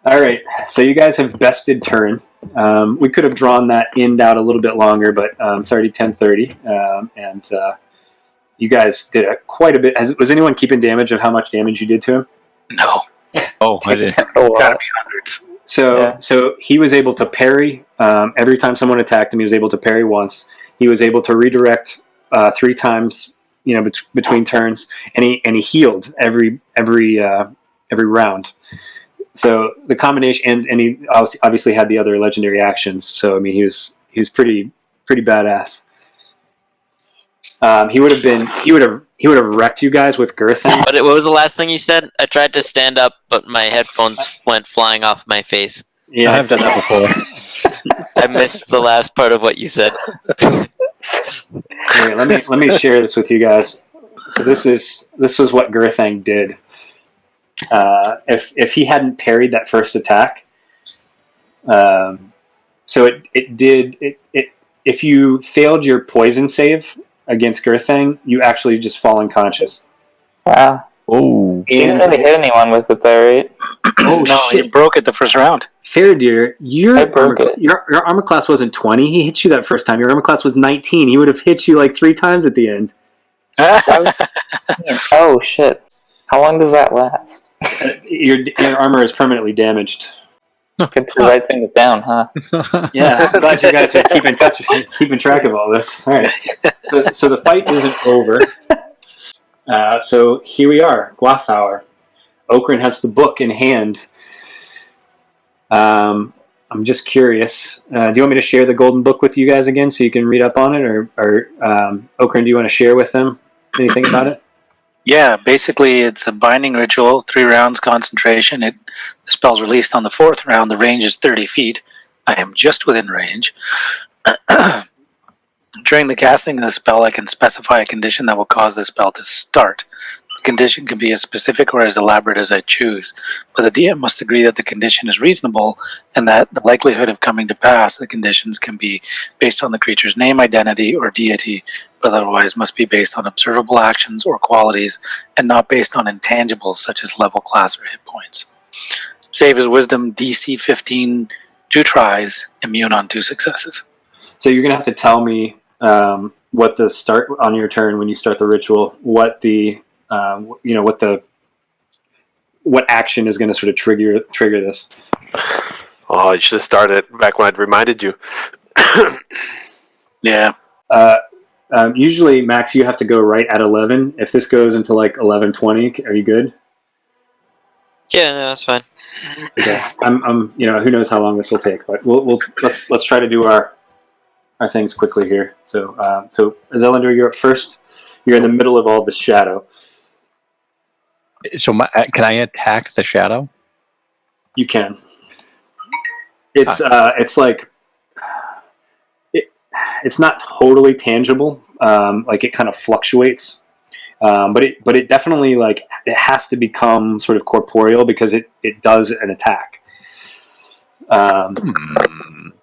All right, so you guys have bested turn. We could have drawn that end out a little bit longer, but it's already 10:30, and you guys did quite a bit. Was anyone keeping damage of how much damage you did to him? No. Oh, I did. Gotta be hundreds. So he was able to parry every time someone attacked him. He was able to parry once. He was able to redirect 3 times, between turns, and he healed every round. So the combination, and he obviously had the other legendary actions. So I mean, he was pretty badass. He would have wrecked you guys with Gwarthaur. But what was the last thing you said? I tried to stand up, but my headphones went flying off my face. Yeah, I've done that before. I missed the last part of what you said. Here, let me share this with you guys. So this was what Gwarthaur did. If he hadn't parried that first attack, so it did. If you failed your poison save against Gwarthaur, you actually just fall unconscious. Wow. Oh. You didn't really hit anyone with it though, right? Oh No, shit! he broke it the first round. Fairdeer, your I broke it. your armor class wasn't 20. He hit you that first time. Your armor class was 19. He would have hit you like 3 times at the end. Oh shit. How long does that last? Your armor is permanently damaged. Good to write things down, huh? Yeah, I'm glad you guys are keeping track of all this. All right, so the fight isn't over. So here we are, Gwarthaur. Okran has the book in hand. I'm just curious. Do you want me to share the golden book with you guys again so you can read up on it, or Okran, do you want to share with them anything about it? Yeah, basically it's a binding ritual, 3 rounds concentration. The spell's released on the 4th round. The range is 30 feet. I am just within range. During the casting of the spell, I can specify a condition that will cause the spell to start. The condition can be as specific or as elaborate as I choose, but the DM must agree that the condition is reasonable and that the likelihood of coming to pass the conditions can be based on the creature's name, identity, or deity, but otherwise must be based on observable actions or qualities and not based on intangibles such as level, class, or hit points. Save is Wisdom DC 15, 2 tries, immune on 2 successes. So you're gonna have to tell me what the start on your turn when you start the ritual, what the what action is going to sort of trigger this. Oh, you should have started back when I'd reminded you. Yeah. Usually, Max, you have to go right at 11. If this goes into like 11:20, are you good? Yeah, no, that's fine. Okay. I'm who knows how long this will take, but let's try to do our things quickly here. So Zelander, you're up first. You're in the middle of all the shadow. So can I attack the shadow? You can. It's like it's not totally tangible. Like it kind of fluctuates, but it definitely it has to become sort of corporeal because it does an attack.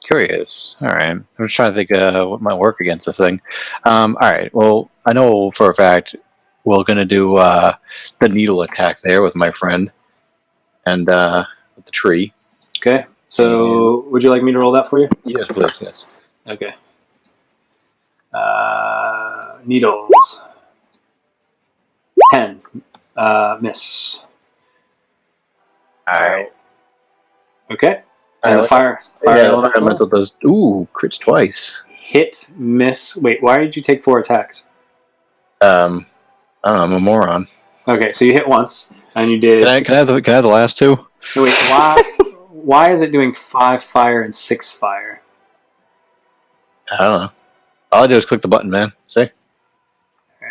Curious. All right. I'm just trying to think what might work against this thing. All right. Well, I know for a fact we're going to do the needle attack there with my friend and with the tree. Okay. So would you like me to roll that for you? Yes, please. Yes. Okay. Needles. 10. Miss. All right. Okay. And the fire elemental does. Ooh, crits twice. Hit, miss. Wait, why did you take 4 attacks? I don't know. I'm a moron. Okay, so you hit once, and you did. Can I have the last 2? No, wait, why is it doing 5 fire and 6 fire? I don't know. All I do is click the button, man. See?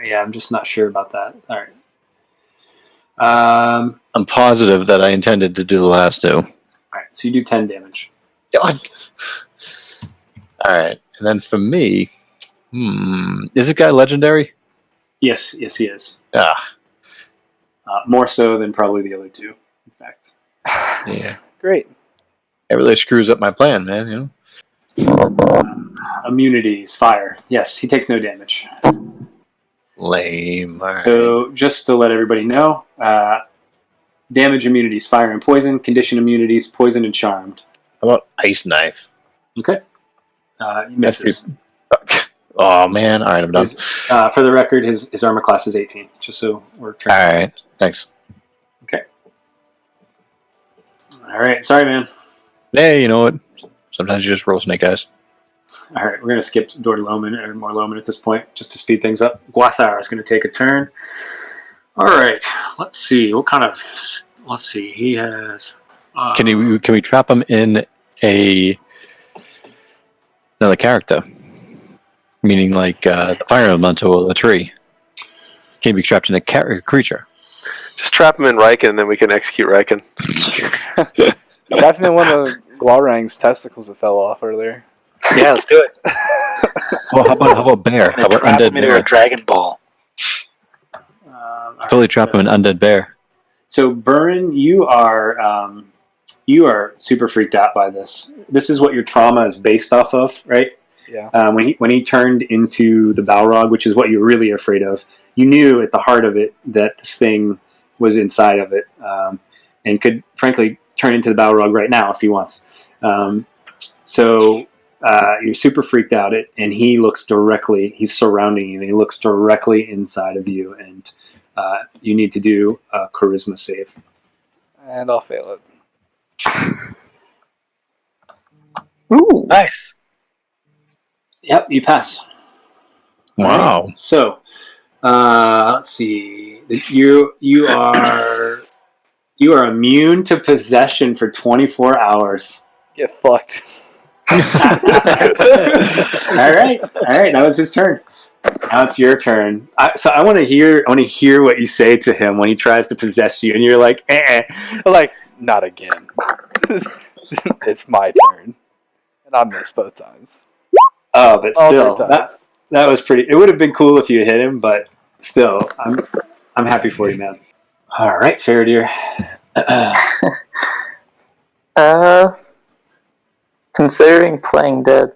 Yeah, I'm just not sure about that. All right. I'm positive that I intended to do the last 2. All right, so you do 10 damage. God. All right, and then for me, is this guy legendary? Yes, he is. Ah, more so than probably the other 2, in fact. yeah. Great. It really screws up my plan, man. Immunities, fire. Yes, he takes no damage. Lame. All right. So just to let everybody know, damage immunities: fire and poison. Condition immunities: poison and charmed. How about ice knife? Okay. Misses. Oh man! All right, I'm done. For the record, his armor class is 18. Just so we're All tracking. right, thanks. Okay. All right. Sorry, man. Hey, you know what? Sometimes you just roll snake eyes. All right, we're going to skip Morloman at this point, just to speed things up. Gwarthaur is going to take a turn. All right, let's see. Let's see. He has... Can we trap him in another character? Meaning like the fire elemental, a tree. Can he be trapped in a creature? Just trap him in Riken, and then we can execute Riken. Definitely one of Glaurang's testicles that fell off earlier. Yeah, let's do it. Well, how about bear? How about Trap undead him into bear? a Dragon Ball. Totally trap him in undead bear. So, Burren, you are super freaked out by this. This is what your trauma is based off of, right? Yeah. When he turned into the Balrog, which is what you're really afraid of, you knew at the heart of it that this thing was inside of it, and could frankly turn into the Balrog right now if he wants. So you're super freaked out, and he's surrounding you, and he looks directly inside of you, and you need to do a charisma save. And I'll fail it. Ooh. Nice. Yep, you pass. Wow. All right. So, let's see. You are immune to possession for 24 hours. Get fucked. All right. That was his turn. Now it's your turn. So I want to hear what you say to him when he tries to possess you, and you're like, eh. Like, not again. It's my turn. And I missed both times. Oh, but still, All 3 times. that was pretty. It would have been cool if you hit him, but still, I'm happy for you, man. All right, Faradir. Considering playing dead.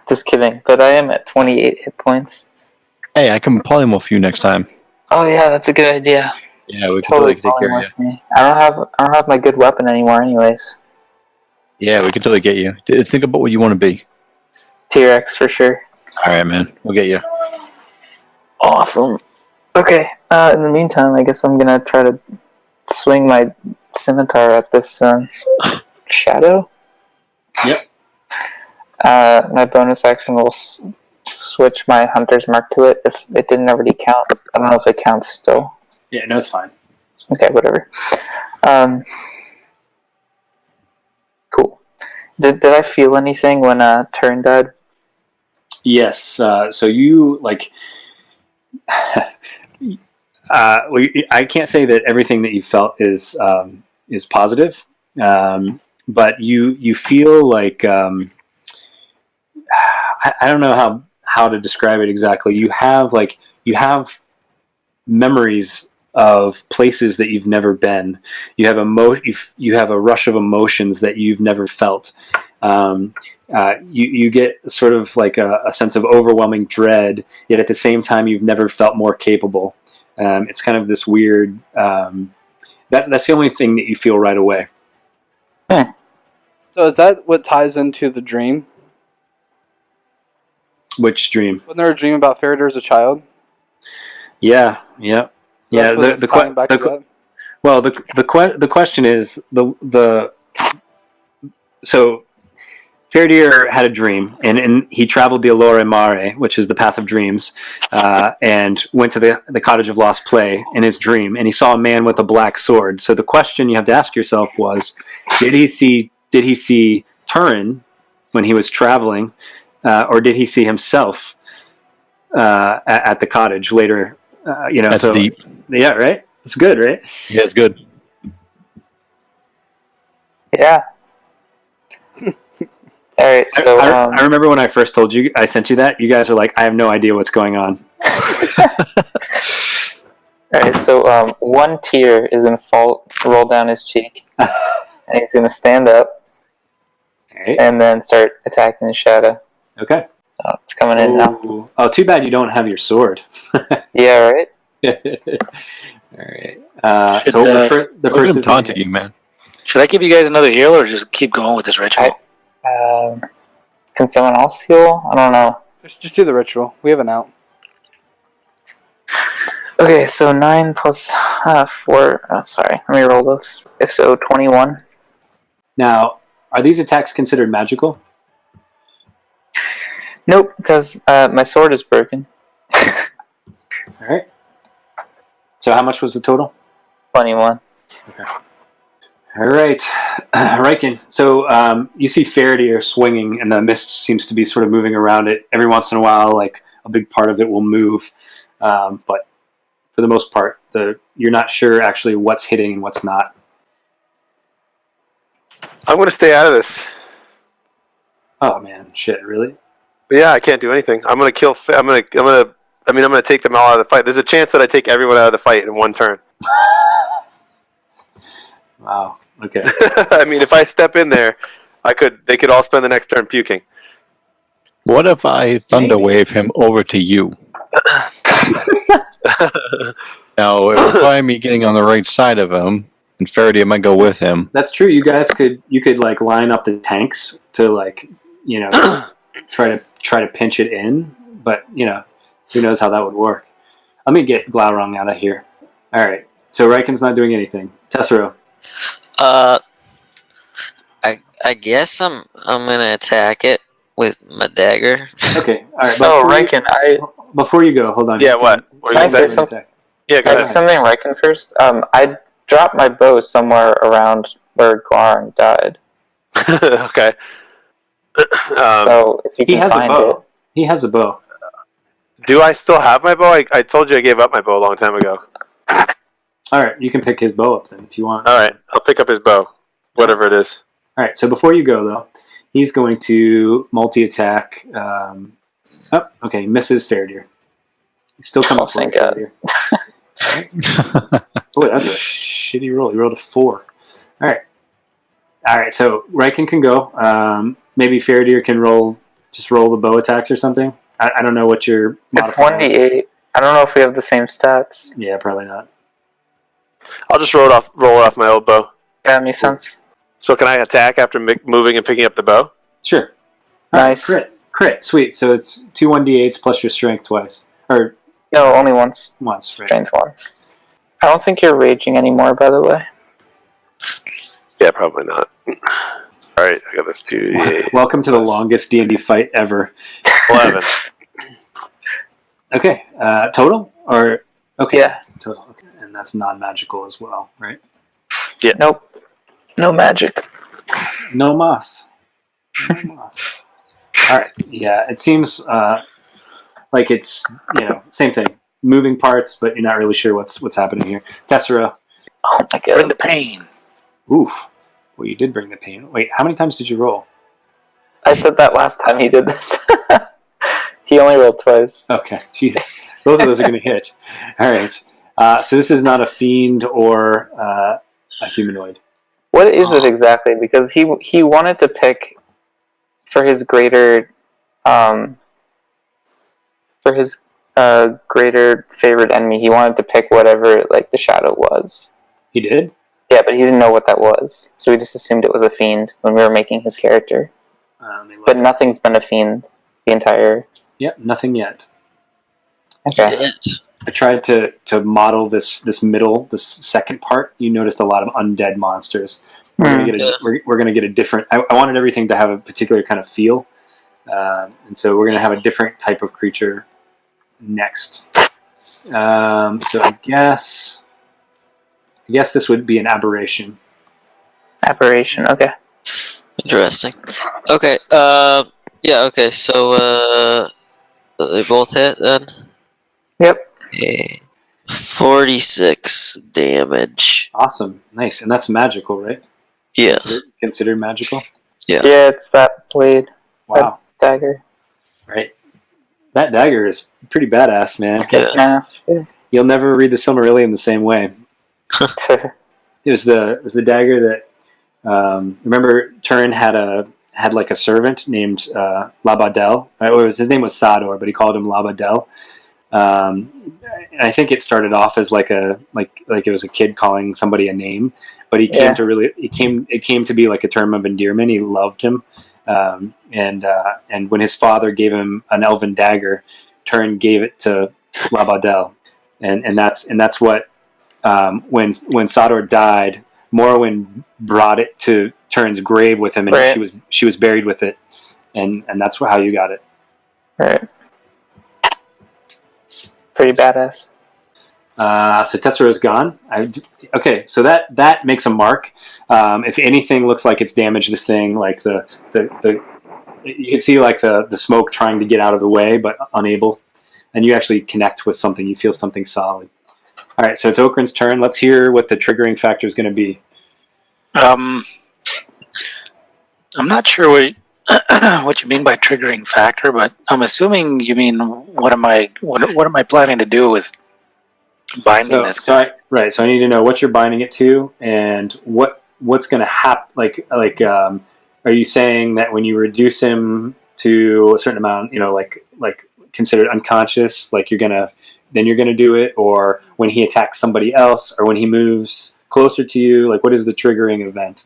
Just kidding, but I am at 28 hit points. Hey, I can polymorph you next time. Oh yeah, that's a good idea. Yeah, we can totally take care of you. polymorph me. I don't have my good weapon anymore, anyways. Yeah, we can totally get you. Think about what you want to be. T-Rex for sure. All right, man. We'll get you. Awesome. Okay. In the meantime, I guess I'm gonna try to swing my scimitar at this shadow. Yep. My bonus action will switch my hunter's mark to it if it didn't already count. I don't know if it counts still. Yeah, no, it's fine. Okay, whatever. Cool. Did I feel anything when Turin died? Yes. So you like. I can't say that everything that you felt is positive, but you feel like I don't know how to describe it exactly. You have memories of places that you've never been. You have you have a rush of emotions that you've never felt. You get sort of like a sense of overwhelming dread, yet at the same time you've never felt more capable. It's kind of this weird. That's the only thing that you feel right away. So is that what ties into the dream? Which dream? Wasn't there a dream about Faradir as a child? Yeah. Well, The question is so Faradir had a dream, and he traveled the Allure Mare, which is the path of dreams, and went to the Cottage of Lost Play in his dream, and he saw a man with a black sword. So the question you have to ask yourself was, did he see Turin when he was traveling, or did he see himself at the cottage later? That's deep. Yeah, right? It's good, right? Yeah, it's good. Yeah. Alright, so... I remember when I first told you, I sent you that, you guys are like, I have no idea what's going on. Alright, so one tear is going to roll down his cheek, and he's going to stand up, Okay. and then start attacking the shadow. Okay. Oh, it's coming in now. Oh, too bad you don't have your sword. Yeah, right? right. Should, So the Look at first him is taunting you, man. Should I give you guys another heal or just keep going with this ritual? Can someone else heal? I don't know. Just do the ritual. We have an out. Okay, so 9 plus 4. Oh, sorry, let me roll those. So 21. Now, are these attacks considered magical? Nope, because my sword is broken. All right. So how much was the total? 21. All right, Riken. So you see Faraday swinging, and the mist seems to be sort of moving around it. Every once in a while, like a big part of it will move, but for the most part, you're not sure actually what's hitting and what's not. I'm going to stay out of this. Oh man, shit, really? But yeah, I can't do anything. I'm going to kill. I'm going to take them all out of the fight. There's a chance that I take everyone out of the fight in one turn. Wow. Okay. I mean, if I step in there, they could all spend the next turn puking. What if I thunder wave him over to you? Now, it would require me getting on the right side of him, and Faraday might go with him. That's true. You could like line up the tanks to like try to pinch it in, but who knows how that would work. Let me get Glaurung out of here. All right. So Riken's not doing anything. Tessero. I guess I'm gonna attack it with my dagger. Okay. All right. Oh, Riken, Before you go, hold on. Yeah, what? What Can I are you say saying? something? Yeah, go Can I ahead. say something, Riken, first? I dropped my bow somewhere around where Gwarthaur died. Okay. So if you He can has a find bow. it. He has a bow. Do I still have my bow? I told you I gave up my bow a long time ago. All right. You can pick his bow up then if you want. All right, I'll pick up his bow, whatever it is. All right. So before you go though, he's going to multi-attack. Okay. Misses Faraday. He's still coming for thank you, God. Faraday. Boy, that's a shitty roll. He rolled a 4. All right. So Riken can go. Maybe Faraday can just roll the bow attacks or something. I don't know what your It's modifier is. 1d8. I don't know if we have the same stats. Yeah, probably not. I'll just roll it off my old bow. Yeah, that makes sense. So can I attack after moving and picking up the bow? Sure. All Nice. right, crit. Sweet. So it's 2 1d8s plus your strength twice. Or No, only once. once, right? Strength once. I don't think you're raging anymore, by the way. Yeah, probably not. All right, I got this 2d8. Welcome to the longest D&D fight ever. 11. Okay. Total? Or okay. Yeah. Total. Okay. And that's non-magical as well, right? Nope. No magic. No moss. No moss. All right. Yeah, it seems like it's same thing. Moving parts, but you're not really sure what's happening here. Tessero. Oh my Bring god. the pain. Oof. Well, you did bring the pain. Wait, how many times did you roll? I said that last time he did this. He only rolled twice. Okay, Jesus. Both of those are going to hit. All right. So this is not a fiend or a humanoid. What is it exactly? Because he wanted to pick for his greater greater favorite enemy. He wanted to pick whatever like the shadow was. He did? Yeah, but he didn't know what that was, so we just assumed it was a fiend when we were making his character. But nothing's been a fiend the entire. Yep, nothing yet. Okay. I tried to model this second part. You noticed a lot of undead monsters. We're gonna get a different. I wanted everything to have a particular kind of feel, and so we're gonna have a different type of creature next. So I guess this would be an aberration. Aberration. Okay. Interesting. Okay. Yeah. Okay. So they both hit then. Yep. Okay. 46 damage. Awesome, nice, and that's magical, right? Yes. Considered magical. Yeah. Yeah, it's that blade. Wow. That dagger. Right. That dagger is pretty badass, man. Yeah. Mass. Yeah. You'll never read the Silmarillion the same way. It was the dagger that remember Turin had like a servant named Labadel. His name was Sador, but he called him Labadel. And I think it started off as like it was a kid calling somebody a name, but he came Yeah. to really it came to be like a term of endearment. He loved him, and when his father gave him an elven dagger, Turin gave it to Labadel, and that's what when Sador died, Morrowind brought it to Turin's grave with him, and Right. she was buried with it, and that's how you got it. Right. Pretty badass. So Tessero's gone. Okay, so that makes a mark. If anything looks like it's damaged, this thing, like the you can see like the smoke trying to get out of the way, but unable. And you actually connect with something. You feel something solid. All right, so it's Okrin's turn. Let's hear what the triggering factor is going to be. I'm not sure what you mean by triggering factor, but I'm assuming you mean what am I planning to do with binding this guy? So I need to know what you're binding it to, and what's going to happen. Are you saying that when you reduce him to a certain amount, like considered unconscious, like you're gonna do it, or when he attacks somebody else, or when he moves closer to you, like what is the triggering event?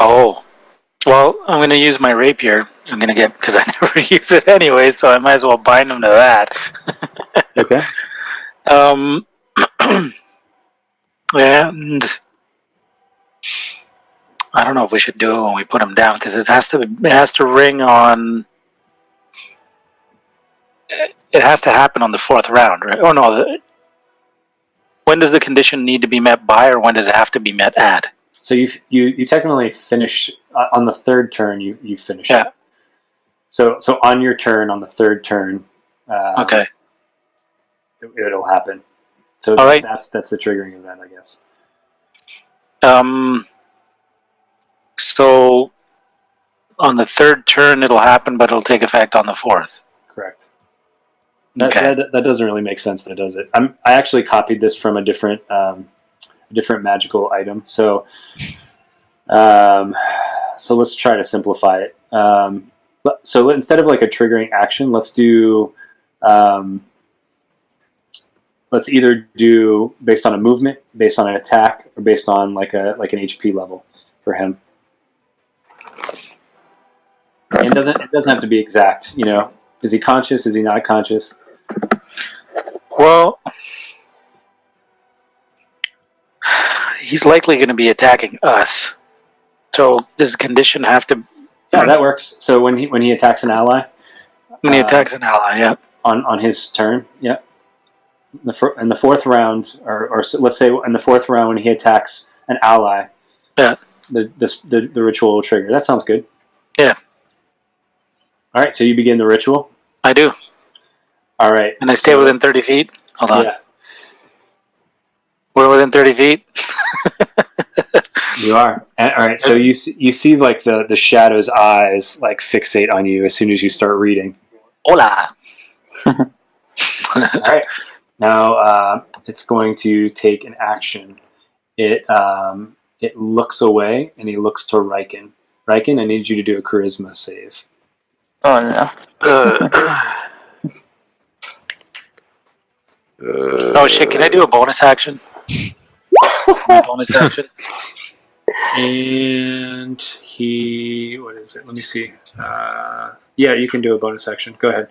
Oh, well, I'm going to use my rapier. I'm going to get, because I never use it anyway, so I might as well bind him to that. Okay. And I don't know if we should do it when we put him down, because it has to ring on. It has to happen on the 4th round, right? Oh no. When does the condition need to be met by, or when does it have to be met at? So you technically finish on the 3rd turn. You finish. Yeah. It. So on your turn, on the 3rd turn. Okay. It'll happen. So all right. That's the triggering event, I guess. So on the 3rd turn it'll happen, but it'll take effect on the 4th. Correct. Okay. That doesn't really make sense. That does it. I actually copied this from a different magical item. So let's try to simplify it. So instead of like a triggering action, let's do. Let's either do based on a movement, based on an attack, or based on like an HP level for him. And it doesn't have to be exact. Is he conscious? Is he not conscious? Well, he's likely going to be attacking us. So does the condition have to? Yeah, that works. So when he attacks an ally, When he attacks an ally, yeah. On his turn, yeah. In the 4th round, or let's say in the 4th round when he attacks an ally, Yeah. The ritual will trigger. That sounds good. Yeah. All right, so you begin the ritual. I do. All right, And I stay within 30 feet? Hold on. Yeah, We're within 30 feet? you are. All right, so you see like the shadow's eyes like fixate on you as soon as you start reading. Hola! All right. Now it's going to take an action. It looks away and he looks to Riken. Riken, I need you to do a charisma save. Oh no. Oh shit, can I do a bonus action? Bonus action? And what is it? Let me see. Yeah, you can do a bonus action. Go ahead.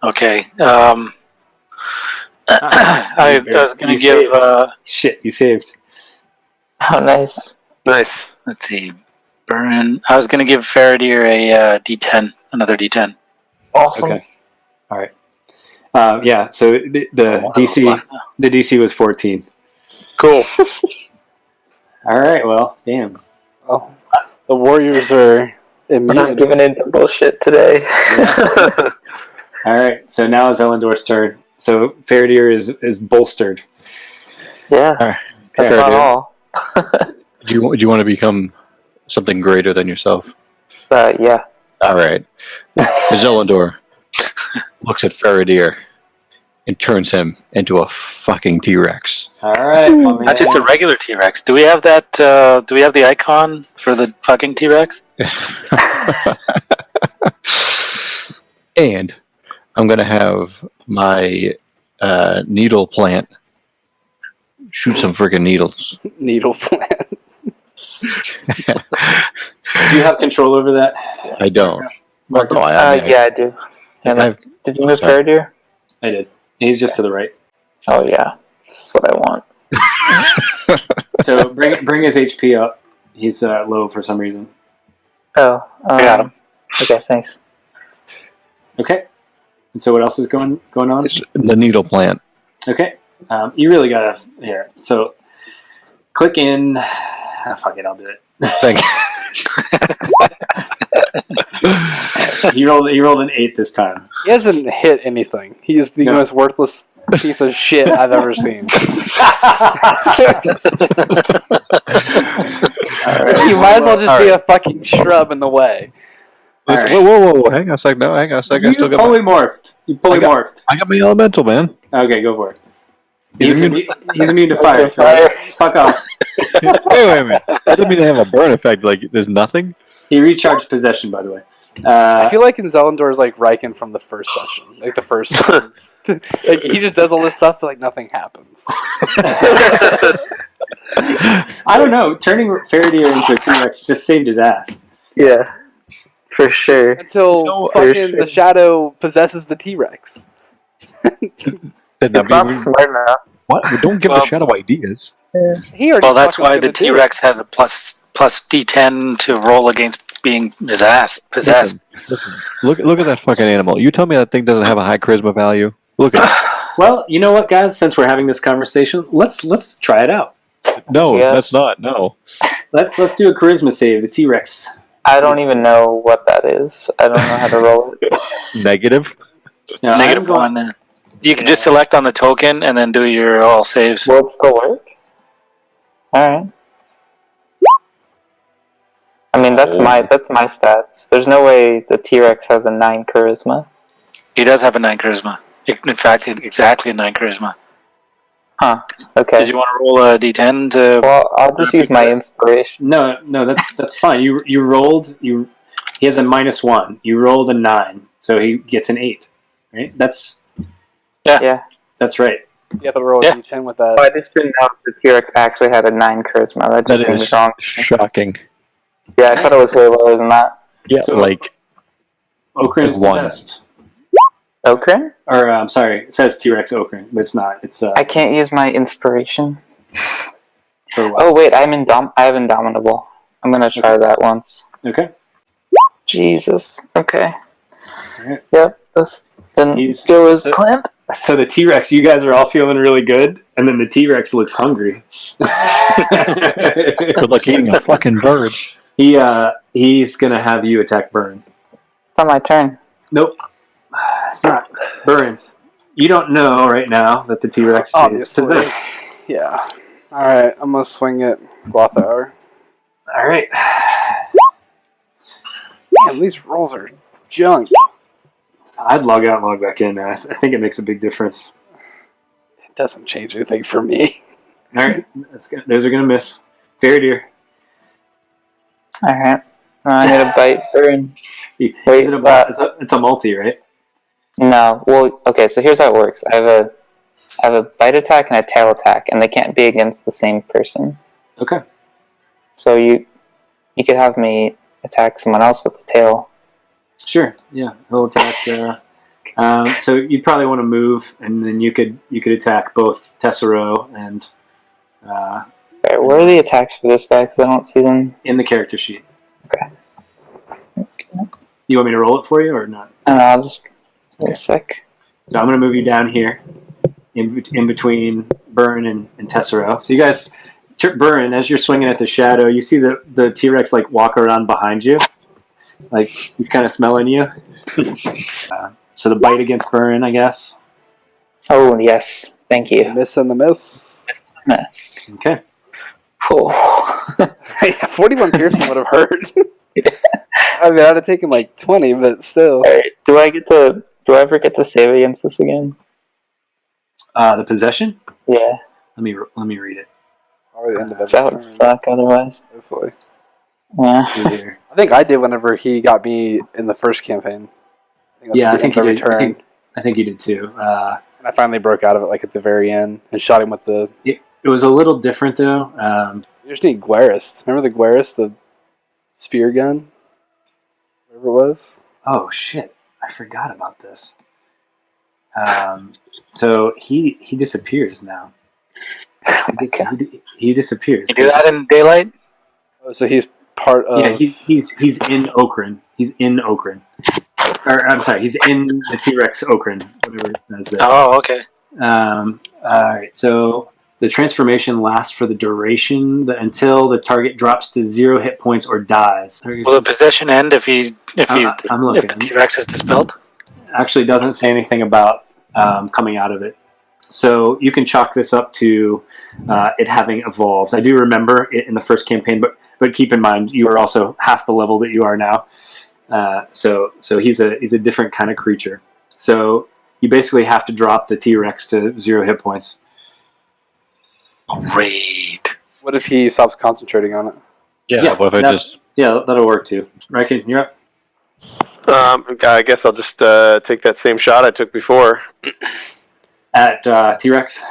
Okay. I was going to give... Shit, you saved. Oh, nice. Nice. Let's see. Burn. I was going to give Faradir a D10. Another D10. Awesome. Okay. All right. Yeah, so the DC was 14. Cool. All right, well, damn. Oh, the Warriors are We're not immune. giving in to bullshit today. All right, so now it's Elendor's turn. So Faradir is bolstered. Yeah. All right. That's not all. Do you want to become something greater than yourself? Yeah. All right. Zelendor looks at Faradir and turns him into a fucking T-Rex. All right, my man. Not just a regular T-Rex. Do we have that? Do we have the icon for the fucking T-Rex? And I'm gonna have my needle plant shoot some freaking needles. Needle plant. Do you have control over that? I don't. Well, no, Yeah, I do. And did you move Sorry. Faradir? I did. He's just to the right. Oh yeah, this is what I want. So bring his HP up. He's low for some reason. Oh, got him. Okay, thanks. Okay. And so what else is going on? It's the needle plant. Okay. You really gotta here. So click in. Fuck it, I'll do it. Thank you. He rolled an 8 this time. He hasn't hit anything. He is the No. most worthless piece of shit I've ever seen. You might as well just be a fucking shrub in the way. Listen, All right. whoa! Hang on a sec. No, hang on a sec. I still You got polymorphed. You polymorphed. I got my elemental, man. Okay, go for it. He's He's immune to fire. So fuck off. Wait a minute. That doesn't mean they have a burn effect. Like there's nothing. He recharged possession, by the way. I feel like in Zelendor is like Riken from the first session. Like the first like he just does all this stuff but like nothing happens. I don't know. Turning Faradir into a T-Rex just saved his ass. Yeah, for sure. Until fucking the shadow possesses the T-Rex. Then It's not smart enough. What? We don't give the shadow ideas. He already Well, that's fucking why was the gonna do T-Rex has a plus D10 to roll against being his ass possessed. Listen. Look at that fucking animal. You tell me that thing doesn't have a high charisma value. Look at it. Well, you know what, guys? Since we're having this conversation, let's try it out. No, Yeah. that's not. No. Let's do a charisma save. The T-Rex. I don't even know what that is. I don't know how to roll it. Negative. Now, Negative I'm going- 1. You can just select on the token and then do your all saves. Will it still work? Alright. I mean, that's my stats. There's no way the T-Rex has a 9 charisma. He does have a 9 charisma. In fact, exactly a 9 charisma. Huh. Okay. Did you want to roll a D10 to... Well, I'll just use my inspiration. No, that's fine. You rolled. He has a -1. You rolled a 9, so he gets an 8. Right? That's Yeah. right. You have to roll a D10 with that. Oh, I just didn't know if the T-Rex actually had a 9 charisma. That just That seems is wrong. shocking. Yeah, I thought it was way lower than that. Yeah, So- like Okrin is One. possessed. Okay. Or I'm sorry, it says T-Rex Okrin, but it's not. It's I can't use my inspiration. for what? Oh wait, I have Indomitable. I'm gonna try that once. Okay. Jesus. Okay. Alright. Yep. This didn't He's- go as planned. So the T-Rex, you guys are all feeling really good, and then the T-Rex looks hungry. good luck eating a fucking bird. He's gonna have you attack Burn. It's on my turn. Nope, it's not Burn. You don't know right now that the T-Rex is Obviously. possessed. Yeah. Alright, I'm gonna swing at Gwarthaur. All right. Damn, these rolls are junk. I'd log out and log back in. I think it makes a big difference. It doesn't change anything for me. All right, that's good. Those are gonna miss. Faradir. Alright. I'm gonna bite Burn. Wait, Wait, it's a multi, right? No. Well, okay, so here's how it works. I have a bite attack and a tail attack, and they can't be against the same person. Okay. So you could have me attack someone else with the tail. Sure. Yeah. He'll attack. So you'd probably want to move, and then you could attack both Tessero and Alright, where are the attacks for this guy? Because I don't see them. in the character sheet. Okay. You want me to roll it for you or not? I'll just wait a sec. So I'm going to move you down here, in between Burn and Tessero. So you guys, Burn, as you're swinging at the shadow, you see the T-Rex like walk around behind you, like he's kind of smelling you. So the bite against Burn, I guess. Oh yes, thank you. Miss and the miss. Miss. Okay. Oh. Yeah, 41 piercing would have hurt. I mean, I'd have taken like 20, but still. Alright, do I ever get to save against this again? The possession. Yeah. Let me read it. Probably the end of That would every turn, suck otherwise. hopefully. Yeah. See here. I think I did whenever he got me in the first campaign. Yeah, I the think end you of did. every turn. I think you did too. And I finally broke out of it like at the very end and shot him with the. It was a little different though. You just need Gwarthaur. Remember the Gwarthaur, the spear gun? Whatever it was. Oh shit! I forgot about this. So he disappears now. He disappears. You do that in daylight? Oh, so he's part of. Yeah, he's in Okran. He's in Okran. Or I'm sorry, he's in the T-Rex Okran, whatever it says there. Oh, okay. All right, so the transformation lasts for the duration until the target drops to 0 hit points or dies. Will the possession end if the T-Rex is dispelled? Actually doesn't say anything about coming out of it. So you can chalk this up to it having evolved. I do remember it in the first campaign, but keep in mind you are also half the level that you are now. So he's a different kind of creature. So you basically have to drop the T-Rex to 0 hit points. Great. What if he stops concentrating on it? Yeah, what if I just... Yeah, that'll work too. Riken, you're up. I guess I'll just take that same shot I took before. At T-Rex?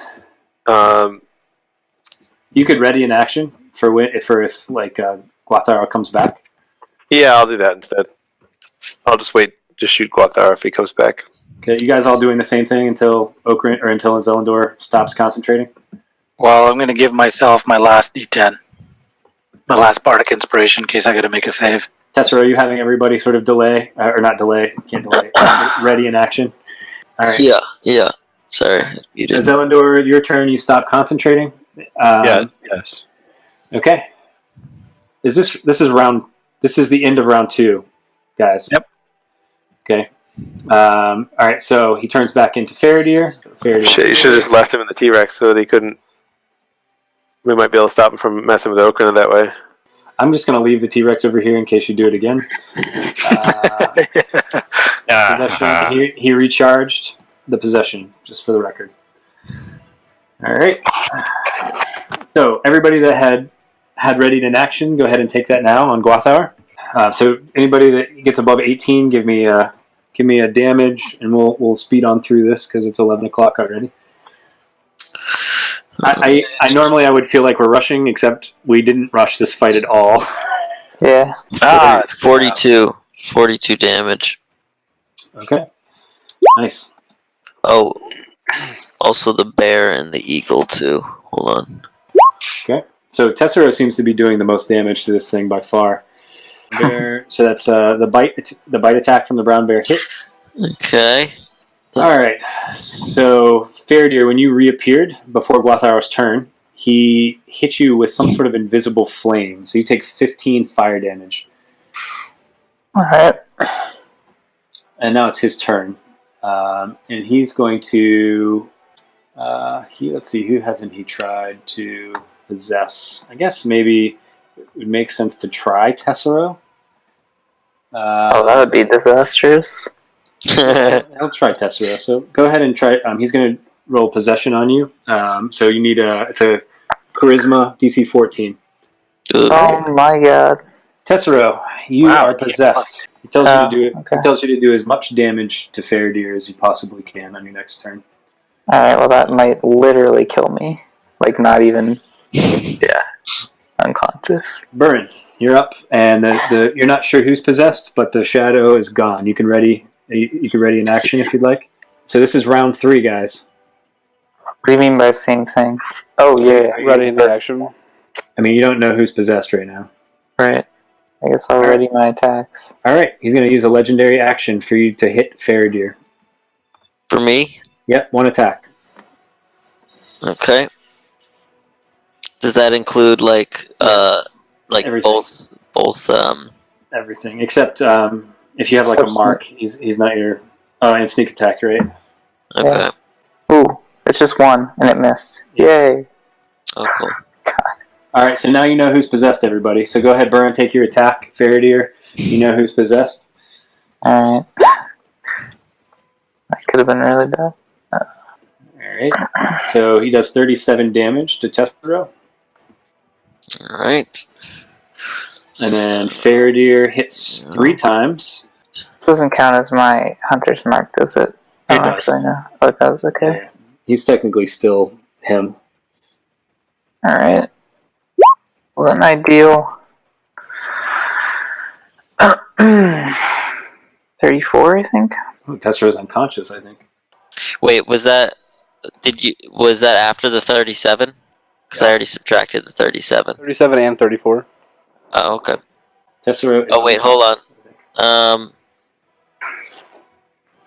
You could ready an action for if Gwarthaur comes back. Yeah, I'll do that instead. I'll just wait to shoot Gwarthaur if he comes back. Okay, you guys all doing the same thing until until Zelendor stops concentrating? Well, I'm going to give myself my last D10. My last Bardic Inspiration in case I got to make a save. Tessa, are you having everybody sort of delay, or not delay, can't delay, ready in action? All right. Yeah. Sorry, you didn't. Zelendor, your turn, you stop concentrating? yes. Okay. This is the end of round 2, guys. Yep. Okay. All right, so he turns back into Faradir. Shit, you should have just left him in the T-Rex so that he couldn't... We might be able to stop him from messing with Okran that way. I'm just going to leave the T-Rex over here in case you do it again. Possession. He recharged the possession, just for the record. All right. So everybody that had readied an action, go ahead and take that now on Gwarthaur. So anybody that gets above 18, give me a damage, and we'll speed on through this because it's 11 o'clock already. I normally I would feel like we're rushing, except we didn't rush this fight at all. Yeah. It's 42 damage. Okay. Nice. Oh, also the bear and the eagle too. Hold on. Okay. So Tessero seems to be doing the most damage to this thing by far. Bear, so that's the bite attack from the brown bear hits. Okay. All right. So Faradir, when you reappeared before Gwarthaur's turn, he hit you with some sort of invisible flame. So you take 15 fire damage. All right. And now it's his turn, and he's going to. Let's see, who hasn't he tried to possess? I guess maybe it would make sense to try Tessero. That would be disastrous. I'll try Tessero. So go ahead and try. He's going to roll possession on you. So you need it's a charisma DC 14. Oh my god. Tessero, you are possessed. He tells you to do it. Okay. He tells you to do as much damage to Faradir as you possibly can on your next turn. Alright, well that might literally kill me. Like not even unconscious. Burn, you're up, and you're not sure who's possessed, but the shadow is gone. You can ready an action if you'd like. So this is round 3, guys. What do you mean by same thing? Oh yeah. Ready in the action. I mean, you don't know who's possessed right now. Right. I guess I'll ready my attacks. All right, he's going to use a legendary action for you to hit Faradir. For me? Yep, 1 attack. Okay. Does that include Everything. both Everything except if you have like a mark, he's not your. Oh, and sneak attack, right? Okay. Yeah. Ooh, it's just 1 and it missed. Yay. Oh, cool. All right, so now you know who's possessed, everybody. So go ahead, Burn, take your attack, Faradir. You know who's possessed. Alright. That could have been really bad. All right. So he does 37 damage to Tessero. All right. And then Faradir hits 3 times. This doesn't count as my hunter's mark, does it? Oh, It does. actually, no. Oh, it does. Okay. Yeah. He's technically still him. All right. Well, then I deal 34, I think. Oh, Tessero's unconscious, I think. Wait, was that after the 37? Because I already subtracted the 37. 37 and 34. Oh, okay. Tessero. Oh wait, hold on.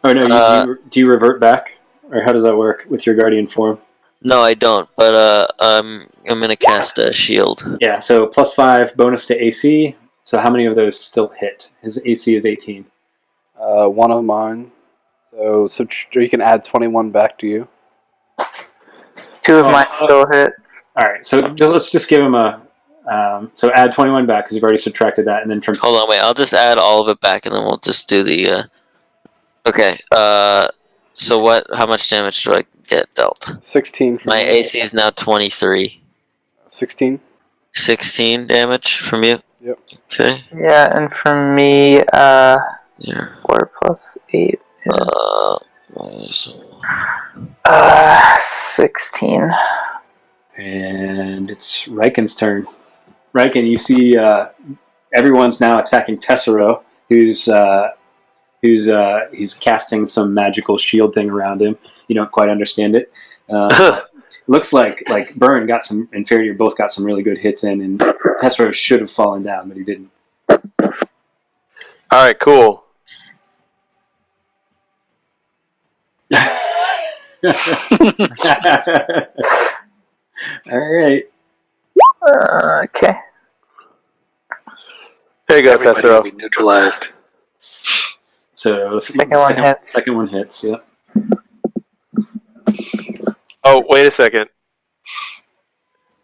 Oh no, do you revert back, or how does that work with your guardian form? No, I don't. But I'm gonna cast a shield. Yeah, so +5 bonus to AC. So how many of those still hit? His AC is 18. One of mine. So you can add 21 back to you. 2 of mine still hit. All right, so let's just give him a. So add 21 back because you've already subtracted that, and then from. Hold on, wait. I'll just add all of it back, and then we'll just do the. Okay. So what? How much damage do I get dealt? 16. My AC is now 23. 16. 16 damage from you. Yep. Okay. Yeah, and from me, Yeah. 4 plus 8. So 16. And it's Riken's turn. Riken, you see everyone's now attacking Tessero, who's he's casting some magical shield thing around him. You don't quite understand it. Looks like Burn got some, and Faraday both got some really good hits in, and Tessero should have fallen down, but he didn't. All right, cool. All right. Okay. There you go, Everybody will Tessero. be neutralized. So Second one hits. Second one hits. Yeah. Oh, wait a second.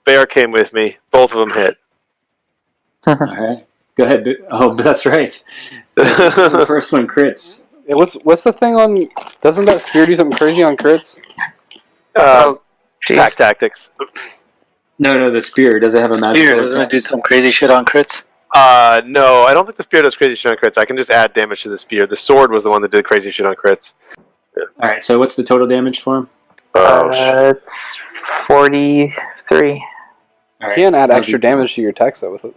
Bear came with me. Both of them hit. All right. Go ahead. Oh, but that's right. The first one crits. Yeah, what's the thing on? Doesn't that spear do something crazy on crits? Attack tactics. No, the spear. Does it have a magical Spear, doesn't it attack? do some crazy shit on crits? No, I don't think the spear does crazy shit on crits. I can just add damage to the spear. The sword was the one that did crazy shit on crits. All right. So what's the total damage for him? It's 43. All You can add extra damage to your attacks though with it.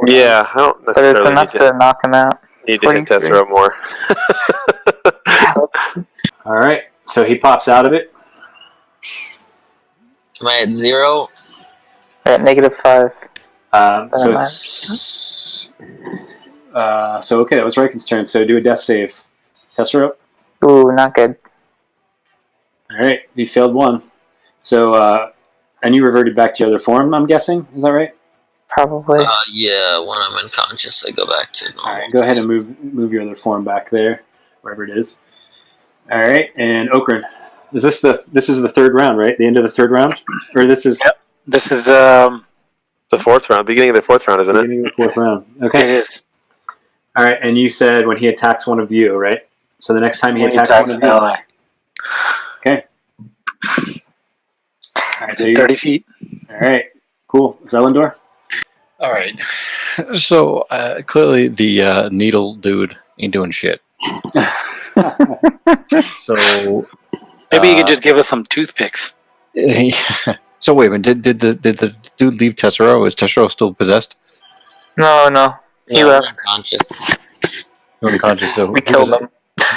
Yeah, I don't But necessarily it's enough need to knock him out. need to hit 43. Tessero more. All right. So he pops out of it. am I at 0? At -5. So it's so okay. That was Riken's turn. So do a death save. Tessero. Ooh, not good. All right. You failed one. So and you reverted back to your other form. I'm guessing. Is that right? Probably. Yeah. When I'm unconscious, I go back to normal. All right. Go ahead and move your other form back there, wherever it is. All right. And Okran, this is the third round, right? The end of the third round, or this is Yep. This is The fourth round, beginning of the fourth round, isn't it? beginning of the fourth round. it Okay. is. All right. And you said when he attacks one of you, right? So the next time he When he attacks attacks one an of you. ally. Okay. All right. So 30 feet. All right. Cool. Zelendor. All right. So clearly the needle dude ain't doing shit. So Maybe you could just give us some toothpicks. so wait a minute. Did the dude leave Tessero? Is Tessero still possessed? No. He I'm left. unconscious. Unconscious. So We killed him.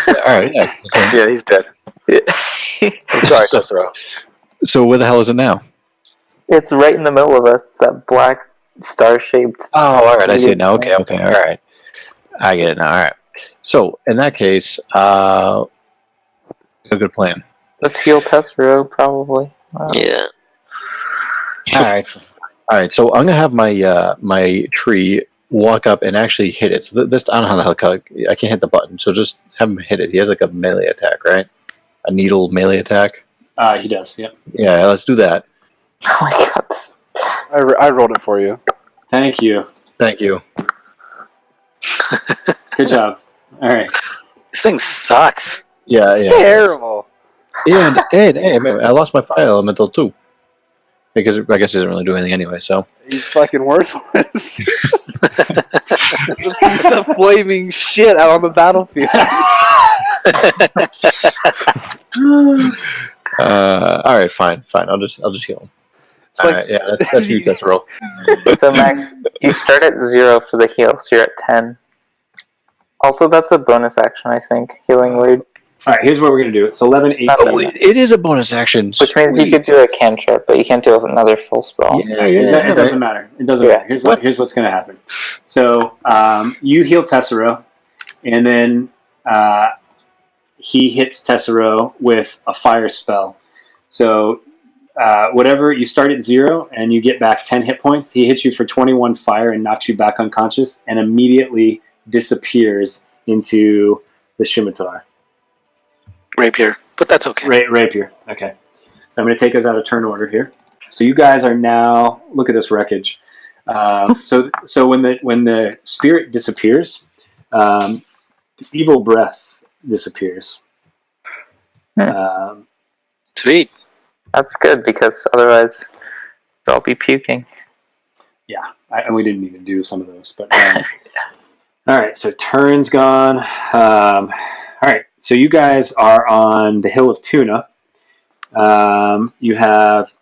All right. Yeah. Okay. Yeah, he's dead. I'm sorry, Tessero. So where the hell is it now? It's right in the middle of us. That black star-shaped. Oh, all right. I see it now. Okay. All right. I get it now. All right. So in that case, a good plan. Let's heal Tessero, probably. Yeah. All right. So I'm gonna have my tree walk up and actually hit it. So this I don't know how the hell I can't hit the button. So just have him hit it. He has like a melee attack, right? A needle melee attack. He does. Yep. Yeah. Let's do that. Oh my god. I rolled it for you. Thank you. Thank you. Good job. All right. This thing sucks. Yeah. Terrible. Yeah. And I lost my fire elemental too. Because I guess it doesn't really do anything anyway. So He's fucking worthless. A piece of flaming shit out on the battlefield. All right, fine. I'll just heal him. All Like- right, yeah, that's you. That's a roll. So Max, you start at 0 for the heal, so you're at 10. Also, that's a bonus action, I think. Healing word, All right, here's what we're gonna do. It's 11, 18. Oh, It is a bonus action, which means you could do a cantrip, but you can't do another full spell. Yeah, It doesn't matter. It doesn't Yeah. matter. Here's what's gonna happen. So you heal Tessero, and then he hits Tessero with a fire spell. So whatever, you start at 0 and you get back 10 hit points. He hits you for 21 fire and knocks you back unconscious, and immediately disappears into the scimitar. Rapier, but that's okay. Rapier. Okay. So I'm going to take us out of turn order here. So you guys are now, look at this wreckage. So when the spirit disappears, the evil breath disappears. Sweet. That's good, because otherwise they'll be puking. Yeah, and we didn't even do some of those. But all right, so turn's gone. All right, so you guys are on the hill of Túna. You have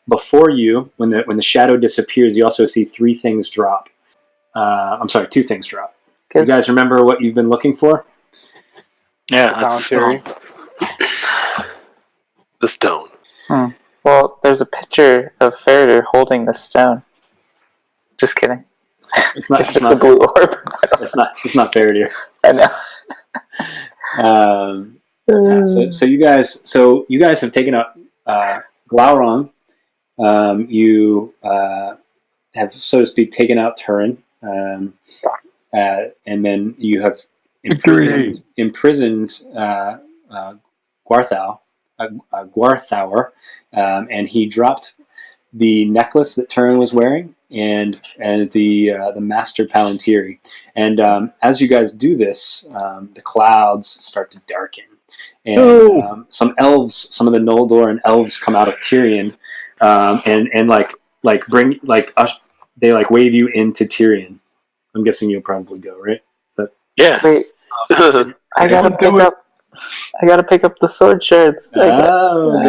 before you, when the shadow disappears, you also see 3 things drop. I'm sorry, 2 things drop. You guys remember what you've been looking for? Yeah, that's Commentary. The stone. Well, there's a picture of Faraday holding the stone. Just kidding. It's not. It's It's just the not. blue orb. It's not. It's not Faraday. I know. Yeah, so you guys have taken up Glaurung. You have, so to speak, taken out Turin, and then you have imprisoned Gwarthaur, and he dropped the necklace that Turin was wearing, and the master Palantiri. And as you guys do this, the clouds start to darken, and some elves, some of the Noldor and elves, come out of Tirion, and bring they wave you into Tirion. I'm guessing you'll probably go, right? Is that Yeah. Wait, I gotta pick up the sword shards. good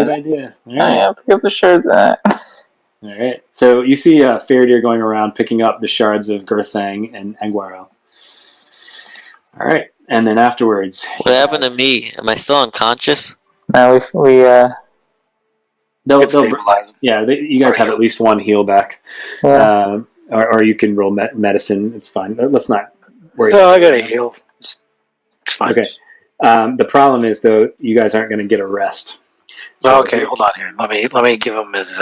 idea. All right. I gotta pick up the shards. All right. So you see Faraday going around picking up the shards of Gwarthaur and Gwarthaur. All right. And then afterwards, What happened to me? Am I still unconscious? Now we They'll Stabilize. yeah. You guys have at least 1 heal back, or you can roll medicine. It's fine. Let's not worry. No, about I gotta it. heal. It's fine. Okay. The problem is, though, you guys aren't going to get a rest. So Okay, hold on here. Let me give him his.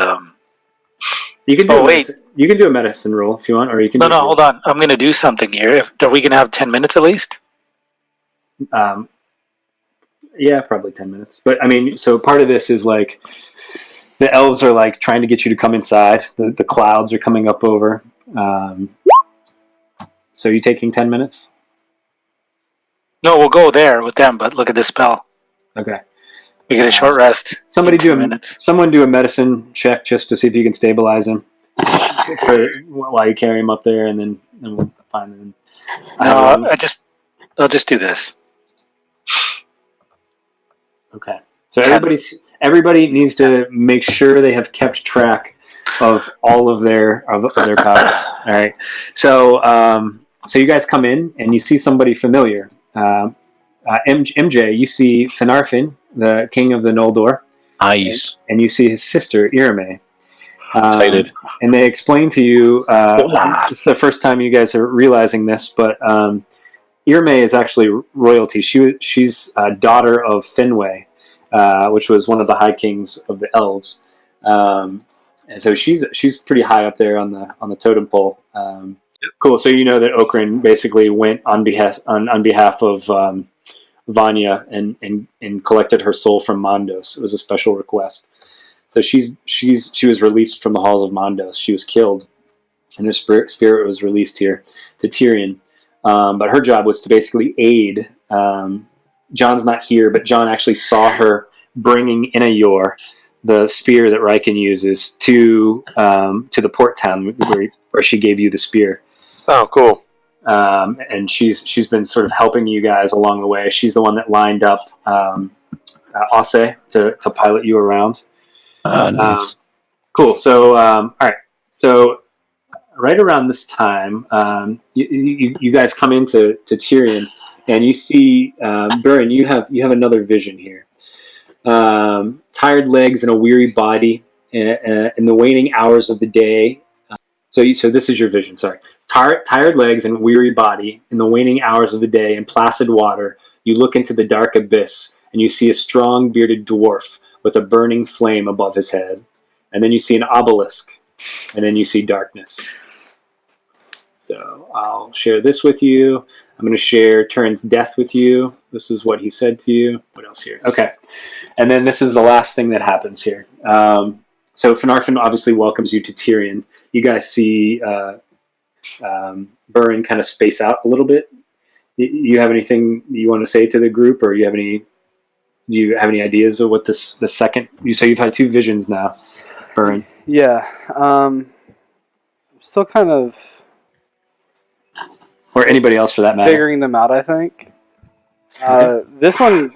You can do. Oh, wait. You can do a medicine roll if you want, or you can. No, hold on. I'm gonna do something here. Are we gonna have 10 minutes at least? Yeah, probably 10 minutes. But I mean, so part of this is like the elves are like trying to get you to come inside. The clouds are coming up over. So you taking 10 minutes? No, we'll go there with them. But look at this spell. Okay. We get a short rest. Someone do minutes. a medicine check just to see if you can stabilize him while you carry him up there, and then we'll find him. No, I'll just do this. Okay. So everybody needs to make sure they have kept track of all of their powers. All right. So so you guys come in and you see somebody familiar. MJ, you see Finarfin, the king of the Noldor. Nice. And you see his sister, Irame. Excited. And they explain to you, it's the first time you guys are realizing this, but Irame is actually royalty. She's a daughter of Finwë, which was one of the high kings of the elves. And so she's pretty high up there on the totem pole. Cool. So you know that Okrin basically went on behalf of Vanya and collected her soul from Mondos. It was a special request. So she was released from the halls of Mondos. She was killed, and her spirit was released here to Tirion. But her job was to basically aid. John's not here, but John actually saw her bringing Inayor, the spear that Riken uses, to the port town where she gave you the spear. Oh, cool. and she's been sort of helping you guys along the way. She's the one that lined up Ase to pilot you around. Nice. Cool. So all right. So right around this time, you guys come into Tirion, and you see Burin. You have another vision here. Tired legs and a weary body in the waning hours of the day. So this is your vision. Sorry, tired legs and weary body in the waning hours of the day in placid water. You look into the dark abyss, and you see a strong bearded dwarf with a burning flame above his head, and then you see an obelisk, and then you see darkness. So I'll share this with you. I'm going to share Turin's death with you. This is what he said to you. What else here? Okay. And then this is the last thing that happens here. So Finarfin obviously welcomes you to Tirion. You guys see Burin kind of space out a little bit. You have anything you want to say to the group, or do you have any ideas of what the second? You say you've had 2 visions now, Burin. Yeah. Still kind of Or anybody else for that matter. figuring them out, I think. This one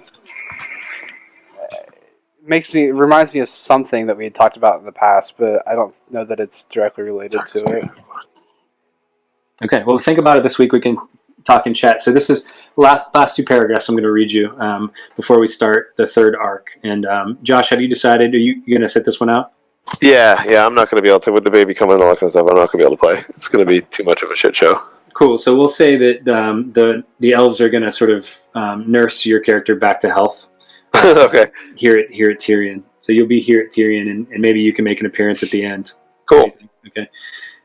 reminds me of something that we had talked about in the past, but I don't know that it's directly related to it. Okay, well, think about it this week. We can talk in chat. So this is last 2 paragraphs I'm going to read you before we start the 3rd arc. And Josh, have you decided? Are you going to sit this one out? Yeah. I'm not going to be able to, with the baby coming and all that kind of stuff, I'm not going to be able to play. It's going to be too much of a shit show. Cool. So we'll say that the elves are going to sort of nurse your character back to health. Okay. Here at Tirion. So you'll be here at Tirion, and maybe you can make an appearance at the end. Cool. Okay.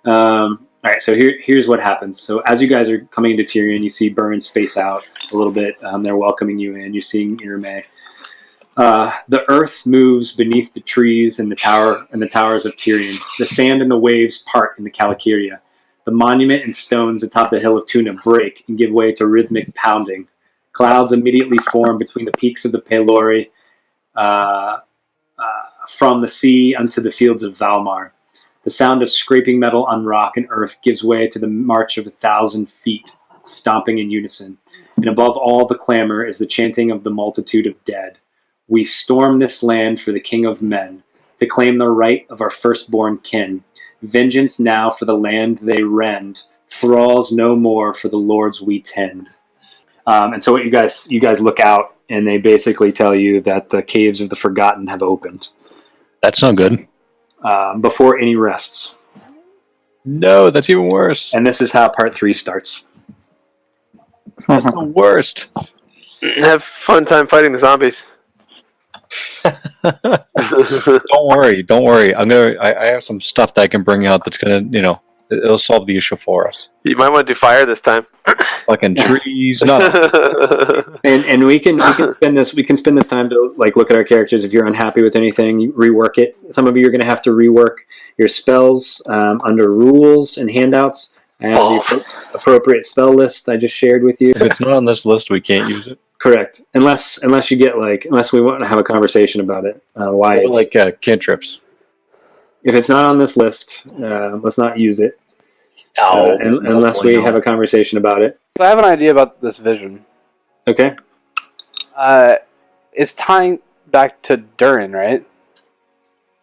All right. So here's what happens. So as you guys are coming into Tirion, you see Burin space out a little bit. They're welcoming you in. You're seeing Irme. The earth moves beneath the trees and the towers of Tirion. The sand and the waves part in the Calicaria. The monument and stones atop the hill of Túna break and give way to rhythmic pounding. Clouds immediately form between the peaks of the Pelori, from the sea unto the fields of Valmar. The sound of scraping metal on rock and earth gives way to the march of 1,000 feet, stomping in unison. And above all the clamor is the chanting of the multitude of dead. We storm this land for the King of Men, to claim the right of our firstborn kin. Vengeance now for the land they rend, thralls no more for the lords we tend. And so what you guys look out, and they basically tell you that the caves of the Forgotten have opened. That's not good. Before any rests. No, that's even worse. And this is how part 3 starts. That's the worst. Have fun time fighting the zombies. Don't worry. I have some stuff that I can bring out that's gonna, it'll solve the issue for us. You might want to do fire this time. Fucking trees, no. And we can spend this time to look at our characters. If you're unhappy with anything, you rework it. Some of you are going to have to rework your spells under rules and handouts. I have the appropriate spell list I just shared with you. If it's not on this list, we can't use it. Correct, unless you get unless we want to have a conversation about it. Why it's cantrips. If it's not on this list, let's not use it. Unless we have a conversation about it. So I have an idea about this vision. Okay. It's tying back to Durin, right?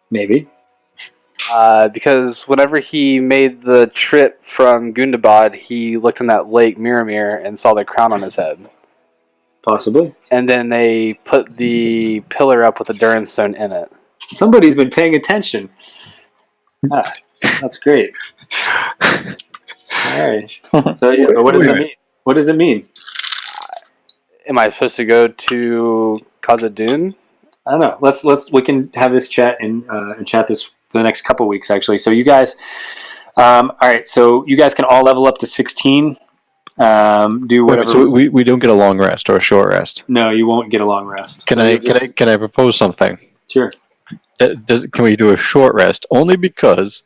Maybe. Because whenever he made the trip from Gundabad, he looked in that lake Miramir and saw the crown on his head. Possibly. And then they put the pillar up with the Durin stone in it. Somebody's been paying attention. That's great. All right. So what does it mean? What does it mean? Am I supposed to go to Khazad-dûm? I don't know. We can have this chat and chat this for the next couple weeks actually. So you guys, all right. So you guys can all level up to 16. Do whatever. So we don't get a long rest or a short rest. No, you won't get a long rest. Can I propose something? Sure. Can we do a short rest? Only because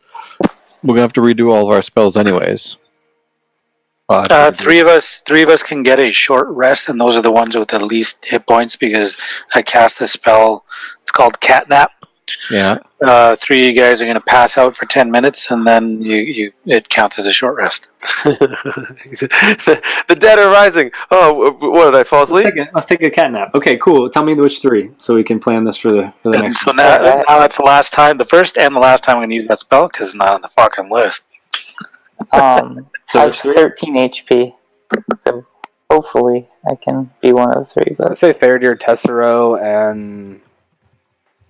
we're gonna have to redo all of our spells anyways. Three of us can get a short rest, and those are the ones with the least hit points because I cast a spell. It's called Catnap, Yeah. 3 of you guys are going to pass out for 10 minutes, and then it counts as a short rest. The dead are rising. Oh, what did I fall asleep? Let's take a cat nap. Okay, cool. Tell me which 3 so we can plan this for the And next so one. now that's the last time, the first and the last time I'm going to use that spell because it's not on the fucking list. So I have it's 3? 13 HP, so hopefully I can be one of the 3. I'd But say Faradir, Tessero, and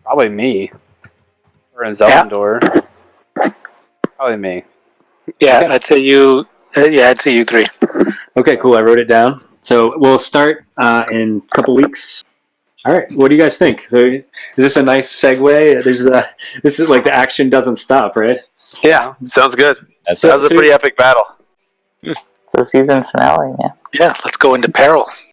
probably me. Or in Zelendor. Probably me. Yeah, Okay. I'd say you. I'd say you 3. Okay, cool. I wrote it down. So we'll start in a couple weeks. All right. What do you guys think? So is this a nice segue? This is like the action doesn't stop, right? Yeah, sounds good. That's That was a pretty epic battle. it's the season finale, man. Yeah, let's go into peril.